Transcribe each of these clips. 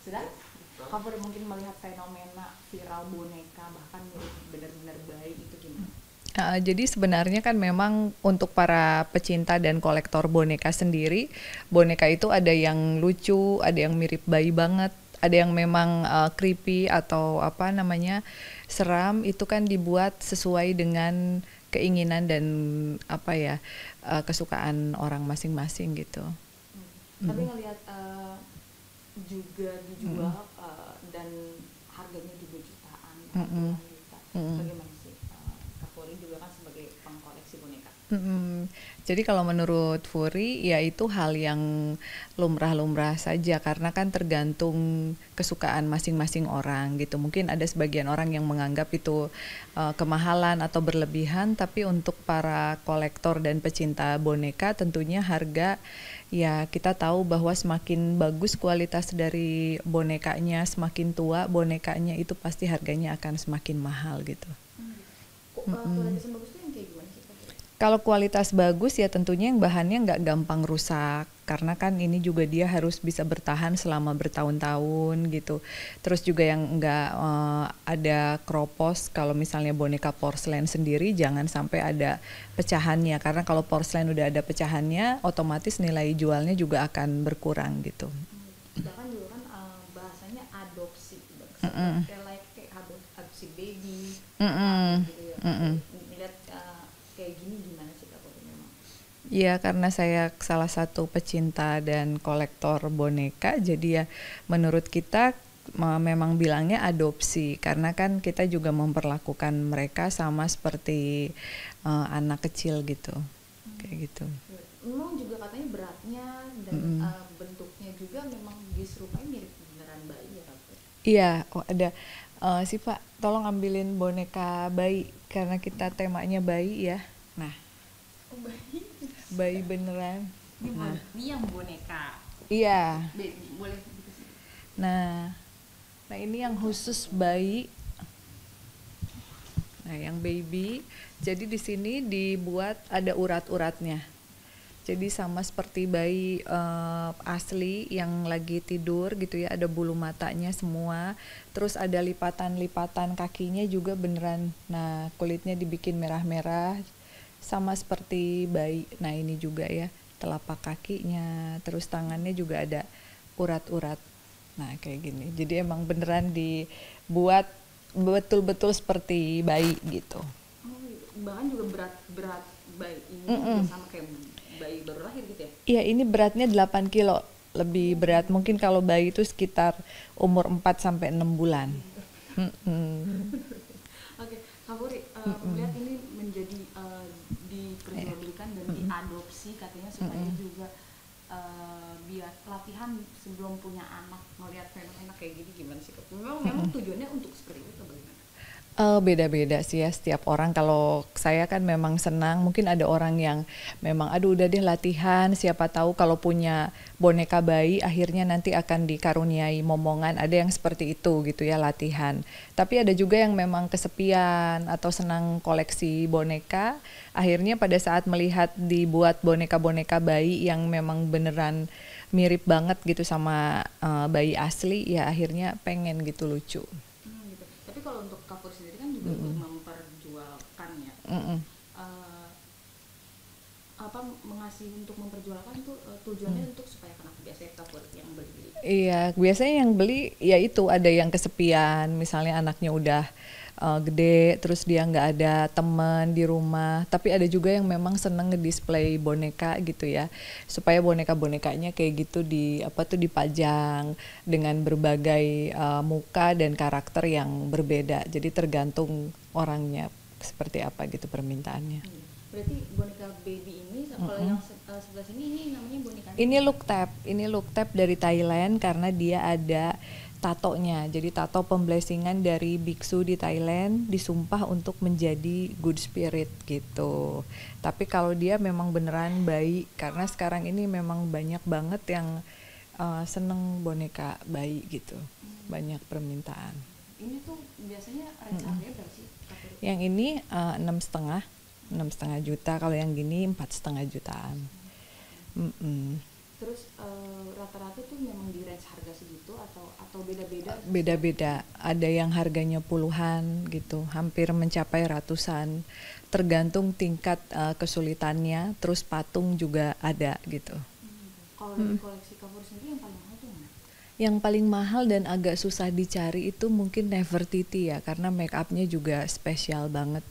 Sudah, kamu mungkin melihat fenomena viral boneka bahkan mirip benar-benar bayi itu gimana? Jadi sebenarnya kan memang untuk para pecinta dan kolektor boneka sendiri, boneka itu ada yang lucu, ada yang mirip bayi banget, ada yang memang creepy atau apa namanya seram. Itu kan dibuat sesuai dengan keinginan dan apa ya kesukaan orang masing-masing gitu. Tapi Mm. ngelihat juga Mm-mm. dijual dan harganya juga jutaan, bahkan Mm-mm. puluhan juta. Mm-mm. Bagaimana sih? Kak Fori juga kan sebagai pengkoleksi boneka. Mm-mm. Jadi kalau menurut Furi ya itu hal yang lumrah-lumrah saja karena kan tergantung kesukaan masing-masing orang gitu. Mungkin ada sebagian orang yang menganggap itu kemahalan atau berlebihan, tapi untuk para kolektor dan pecinta boneka tentunya harga ya kita tahu bahwa semakin bagus kualitas dari bonekanya, semakin tua bonekanya itu pasti harganya akan semakin mahal gitu. Kok Mm-mm. kualitas yang bagus tuh yang kayak gimana sih Kak Fori? Kalau kualitas bagus ya tentunya yang bahannya nggak gampang rusak karena kan ini juga dia harus bisa bertahan selama bertahun-tahun gitu. Terus juga yang nggak ada kropos kalau misalnya boneka porselen sendiri jangan sampai ada pecahannya karena kalau porselen udah ada pecahannya otomatis nilai jualnya juga akan berkurang gitu. Bahkan juga kan bahasanya adopsi, Mm-mm. kayak adopsi baby apa kayak Mm-mm. gitu ya Kak Mm-mm. Fori. Melihat kayak gini gimana sih Kak Fori memang? Iya, karena saya salah satu pecinta dan kolektor boneka, jadi ya menurut kita memang bilangnya adopsi, karena kan kita juga memperlakukan mereka sama seperti anak kecil gitu, kayak gitu. Memang juga katanya beratnya dan Mm-mm. bentuknya juga memang diserupai mirip beneran bayi ya Kak Fori. Iya, oh ada. Si Pak, tolong ambilin boneka bayi, karena kita temanya bayi ya. Nah, Oh bayi bayi beneran. Nah, ini yang boneka iya. boleh dikasih. Nah, nah ini yang khusus bayi. Nah, yang baby, jadi di sini dibuat ada urat-uratnya. Jadi sama seperti bayi asli yang lagi tidur gitu ya, ada bulu matanya semua. Terus ada lipatan-lipatan kakinya juga beneran. Nah, kulitnya dibikin merah-merah sama seperti bayi. Nah, ini juga ya, telapak kakinya, terus tangannya juga ada urat-urat. Nah, kayak gini. Jadi emang beneran dibuat betul-betul seperti bayi gitu. Oh, gitu. Bahkan juga berat berat bayi ini juga Mm-mm. sama kayak bayi baru lahir gitu ya. Iya, ini beratnya 8 kilo. Lebih berat mungkin kalau bayi itu sekitar umur 4 sampai 6 bulan. Mm-mm. Oke, Kak Puri, melihat ini menjadi diperjualbelikan dan diadopsi katanya supaya juga biar latihan sebelum punya anak melihat fenomena kayak gini gimana sih Kak? Memang tujuannya untuk seperti itu atau bagaimana? Beda-beda sih ya setiap orang. Kalau saya kan memang senang, mungkin ada orang yang memang aduh udah deh latihan, siapa tahu kalau punya boneka bayi akhirnya nanti akan dikaruniai momongan. Ada yang seperti itu gitu ya latihan. Tapi ada juga yang memang kesepian atau senang koleksi boneka, akhirnya pada saat melihat dibuat boneka-boneka bayi yang memang beneran mirip banget gitu sama bayi asli, ya akhirnya pengen gitu lucu. Gitu. Tapi kalau untuk Kak Puri sendiri kan juga untuk Mm-mm. memperjualkan ya. Mm-mm. Eh, apa mengasih untuk memperjualkan tuh tujuannya untuk supaya kenapa biasanya Kak Puri yang beli-beli. Iya, biasanya yang beli ya itu ada yang kesepian, misalnya anaknya udah gede, terus dia nggak ada teman di rumah. Tapi ada juga yang memang seneng ngedisplay boneka gitu ya, supaya boneka-bonekanya kayak gitu di apa tuh dipajang dengan berbagai muka dan karakter yang berbeda. Jadi tergantung orangnya seperti apa gitu permintaannya. Berarti boneka baby ini kalau Mm-mm. yang sebelah sini ini namanya bonekanya Ini apa? look tab dari Thailand karena dia ada tatonya. Jadi tato pemblesingan dari biksu di Thailand disumpah untuk menjadi good spirit gitu. Tapi kalau dia memang beneran bayi karena sekarang ini memang banyak banget yang seneng boneka bayi gitu. Banyak permintaan. Ini tuh biasanya range harganya berapa sih Kak Puri? Yang ini 6,5 juta. Kalau yang gini 4,5 jutaan. Mm-mm. Terus rata-rata tuh memang di range harga segitu atau beda-beda? Beda-beda, ada yang harganya puluhan gitu, hampir mencapai ratusan, tergantung tingkat kesulitannya. Terus patung juga ada gitu. Kalau dari koleksi Kak Puri sendiri yang paling mahal tuh mana? Yang paling mahal dan agak susah dicari itu mungkin Nefertiti ya, karena make upnya juga spesial banget.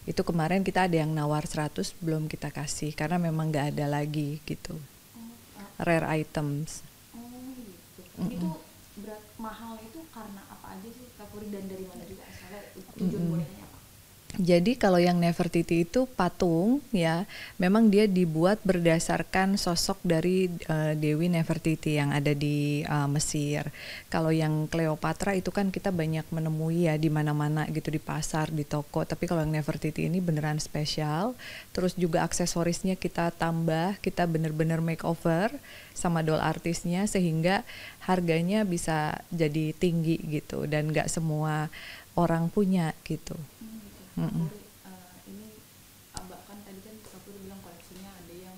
Itu kemarin kita ada yang nawar 100, belum kita kasih karena memang nggak ada lagi gitu. Rare items. Gitu. Itu berat mahal itu karena apa aja sih Kak Puri, dan dari mana juga asalnya, tujuan bonekanya apa? Jadi kalau yang Nefertiti itu patung ya, memang dia dibuat berdasarkan sosok dari Dewi Nefertiti yang ada di Mesir. Kalau yang Cleopatra itu kan kita banyak menemui ya di mana-mana gitu, di pasar, di toko. Tapi kalau yang Nefertiti ini beneran spesial. Terus juga aksesorisnya kita tambah, kita bener-bener makeover sama doll artisnya sehingga harganya bisa jadi tinggi gitu dan nggak semua orang punya gitu. Kak Puri, ini kan tadi kan Kak Puri bilang koleksinya ada yang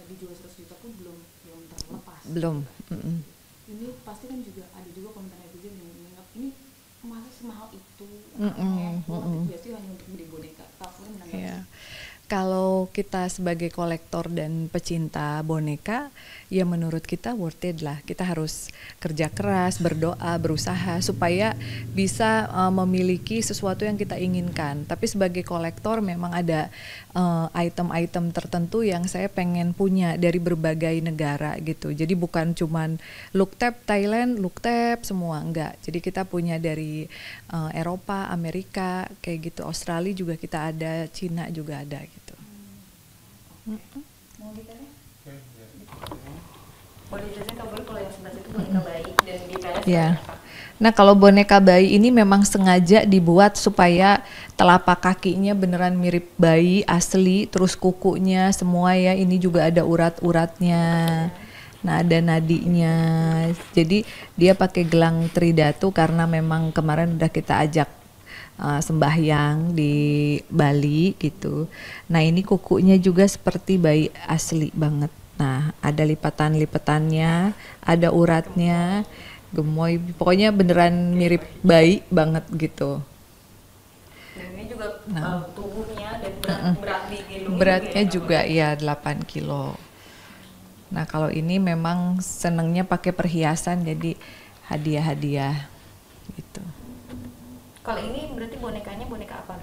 dijual 100 juta pun belum terlepas. Belum. Ini pasti kan juga ada juga komentar netizen yang menganggap ini masa semahal itu, biasanya hanya untuk beli boneka. Kak Puri menanggap Kalau kita sebagai kolektor dan pecinta boneka, ya menurut kita worth it lah. Kita harus kerja keras, berdoa, berusaha supaya bisa memiliki sesuatu yang kita inginkan. Tapi sebagai kolektor memang ada item-item tertentu yang saya pengen punya dari berbagai negara gitu. Jadi bukan cuman look tab Thailand, look tab semua, enggak. Jadi kita punya dari Eropa, Amerika, kayak gitu. Australia juga kita ada, Cina juga ada gitu. mau detailnya? Boleh dijelasin Kak Puri kalau yang sebelah itu boneka bayi dan detailnya apa? Nah kalau boneka bayi ini memang sengaja dibuat supaya telapak kakinya beneran mirip bayi asli, terus kukunya semua ya ini juga ada urat-uratnya. Nah ada nadinya, jadi dia pakai gelang tridatu karena memang kemarin udah kita ajak sembahyang di Bali gitu. Nah ini kukunya juga seperti bayi asli banget. Nah ada lipatan-lipatannya, ada uratnya, gemoy, pokoknya beneran mirip bayi banget gitu. Dan ini juga tubuhnya dan berat digendongnya beratnya juga ya 8 kilo. Nah kalau ini memang senengnya pakai perhiasan jadi hadiah-hadiah gitu. Kalau ini berarti bonekanya boneka apa?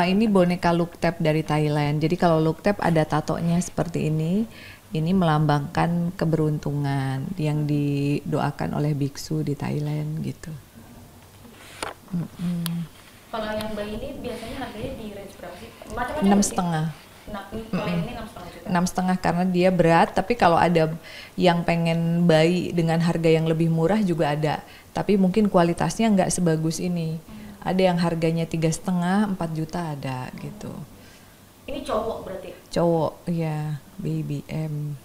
Ini boneka look tab dari Thailand. Jadi kalau look tab ada tatonya seperti ini. Ini melambangkan keberuntungan yang didoakan oleh biksu di Thailand gitu. Kalau yang bayi ini biasanya harganya di range berapa sih? Macam-macam 6,5. Kalau yang ini 6,5 juta. 6,5 karena dia berat, tapi kalau ada yang pengen bayi dengan harga yang lebih murah juga ada. Tapi mungkin kualitasnya nggak sebagus ini. Ada yang harganya 3,5, 4 juta ada gitu. Ini cowok berarti? Cowok, ya, Baby M.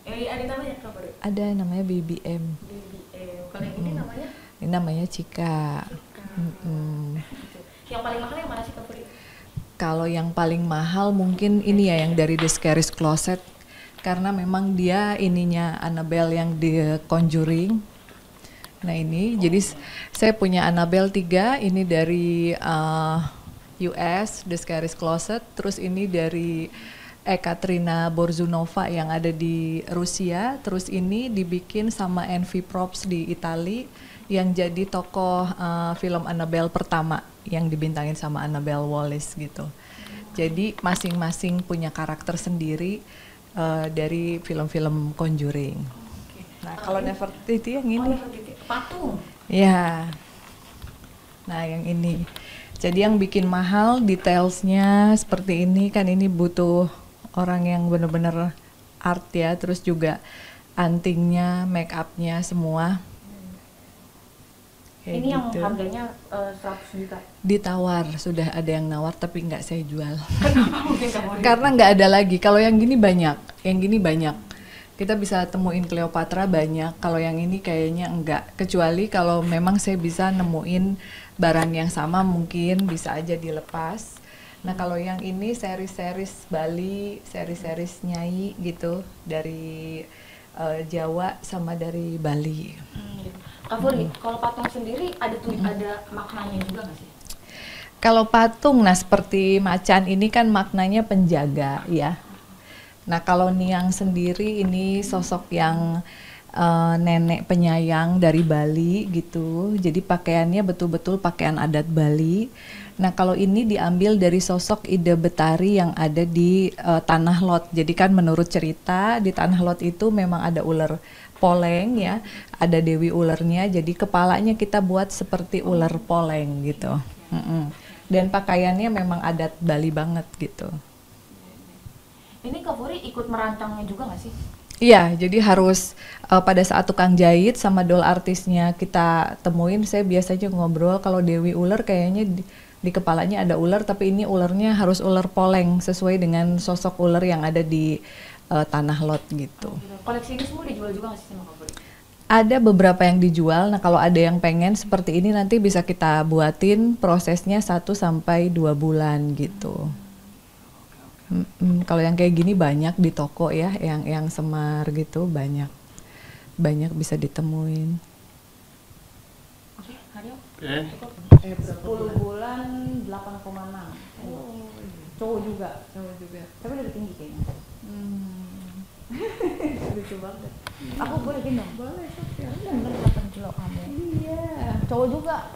Ada namanya Kak Puri? Ada namanya Baby M. Baby M. Kalau yang ini namanya? Ini namanya Cika. Yang paling mahal yang mana sih Kak Puri? Kalau yang paling mahal mungkin ini ya yang dari The Scariest Closet. Karena memang dia ininya Annabelle yang di Conjuring. Nah ini, jadi saya punya Annabelle 3, ini dari US, The Scariest Closet, terus ini dari Ekaterina Borzunova yang ada di Rusia, terus ini dibikin sama Envy Props di Itali yang jadi tokoh film Annabelle pertama yang dibintangin sama Annabelle Wallis gitu. Jadi masing-masing punya karakter sendiri dari film-film Conjuring. Nah, kalau Nefertiti yang ini. Patung. Ya. Nah, yang ini. Jadi yang bikin mahal detailsnya seperti ini kan, ini butuh orang yang benar-benar art ya, terus juga antingnya, make upnya semua. Kayak ini gitu. Yang harganya 100 juta. Ditawar, sudah ada yang nawar tapi nggak saya jual. Karena nggak ada lagi. Kalau yang gini banyak, yang gini banyak. Kita bisa temuin Cleopatra banyak, kalau yang ini kayaknya enggak. Kecuali kalau memang saya bisa nemuin barang yang sama mungkin bisa aja dilepas. Nah kalau yang ini seri-seris Bali, seri-seris Nyai gitu dari Jawa sama dari Bali. Gitu. Kak Furi, kalau patung sendiri ada maknanya juga nggak sih? Kalau patung, nah seperti macan ini kan maknanya penjaga ya. Nah kalau Niang sendiri ini sosok yang nenek penyayang dari Bali gitu. Jadi pakaiannya betul-betul pakaian adat Bali. Nah kalau ini diambil dari sosok Ida Betari yang ada di Tanah Lot. Jadi kan menurut cerita di Tanah Lot itu memang ada ular poleng ya, ada Dewi ulernya. Jadi kepalanya kita buat seperti ular poleng gitu. Dan pakaiannya memang adat Bali banget gitu. Ini Kak Furi ikut merancangnya juga nggak sih? Iya, jadi harus pada saat tukang jahit sama doll artisnya kita temuin, saya biasanya ngobrol kalau Dewi ular kayaknya di kepalanya ada ular, tapi ini ularnya harus ular poleng sesuai dengan sosok ular yang ada di Tanah Lot gitu. Koleksi ini semua dijual juga nggak sih sama Kak Furi? Ada beberapa yang dijual, nah kalau ada yang pengen seperti ini nanti bisa kita buatin, prosesnya 1 sampai 2 bulan gitu. Kalau yang kayak gini banyak di toko ya, yang semar gitu banyak bisa ditemuin. Oke, Haryo. Cukup. 10 bulan 8,6. Cowok juga. Tapi lebih tinggi kayaknya. Lucu banget. Aku boleh gendong? Boleh, Sofia. Bener 8 kilo kamu. Iya. Cowok juga.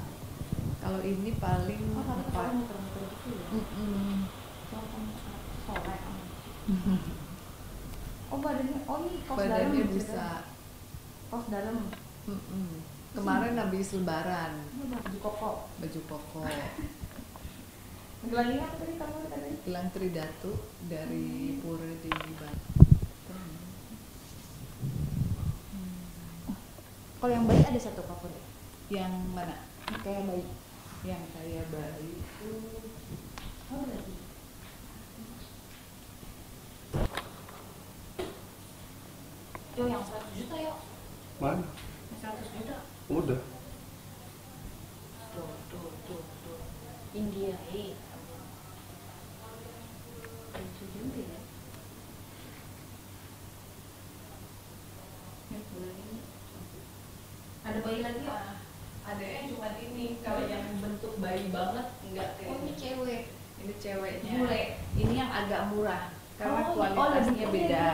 Kalau ini paling Muter-muter gitu ya. Solek. Oh badannya, ini kaos dalam. badannya bisa. Kaos dalam. Kemarin habis lebaran Ini baju koko. baju koko Gelangnya apa tadi kamu katanya? gelang Tridatu dari Pura di Batu. Kalau yang bayi ada satu Kak Furi. Yang mana? Kayak bayi. Yang kayak bayi itu Oh lagi. Yo yang 100 juta yo. Mana? Yang 100 juta. Udah. Tuh. India, lucu juga ya. Yang bulan ini. Ada bayi lagi ya? ada yang cuma ini. Kalau yang bentuk bayi banget enggak kayak Oh ini cewek. ini ceweknya. Bule. Ini yang agak murah karena Oh, kualitasnya lebih- beda.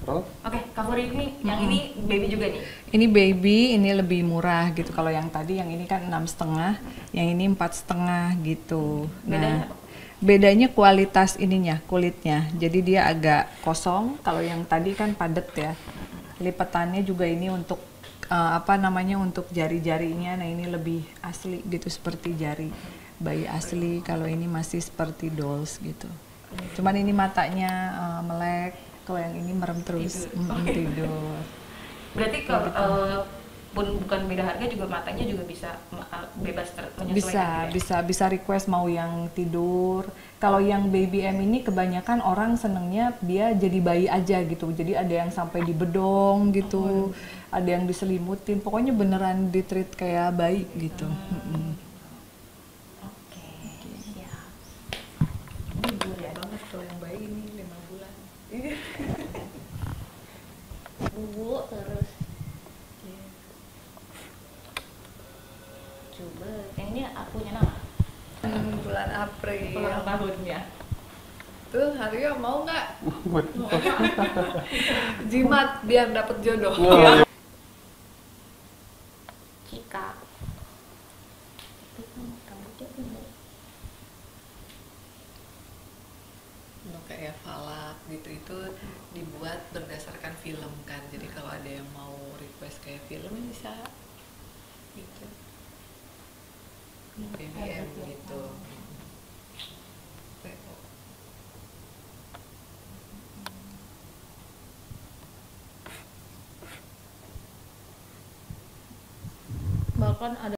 Oh, Oke, Kak Furi ini, yang ini baby juga nih. Ini baby, ini lebih murah gitu. Kalau yang tadi yang ini kan 6,5, yang ini 4,5 gitu. Bedanya apa? Bedanya kualitas ininya, kulitnya. Jadi dia agak kosong. Kalau yang tadi kan padat ya. Lipatannya juga ini untuk untuk jari-jarinya. Nah ini lebih asli gitu seperti jari bayi asli. Kalau ini masih seperti dolls gitu. Cuman ini matanya melek. Kalau yang ini merem terus tidur. Berarti kalau pun bukan beda harga juga matanya juga bisa bebas menyesuaikan. Bisa request mau yang tidur. Kalau yang baby M ini kebanyakan orang senengnya dia jadi bayi aja gitu. Jadi ada yang sampai di bedong gitu, ada yang diselimutin. Pokoknya beneran ditreat kayak bayi gitu. Oke, siap. Ini mudah banget kalau yang bayi ini 5 bulan. Bubu terus. Coba, yang ini punya nama. Bulan April. Ulang tahunnya. Tuh Haryo mau nggak jimat biar dapet jodoh? Cika. Kayak falak gitu itu dibuat berdasarkan film kan. Jadi kalau ada yang mau request kayak film bisa gitu. BBM gitu. Bahkan ada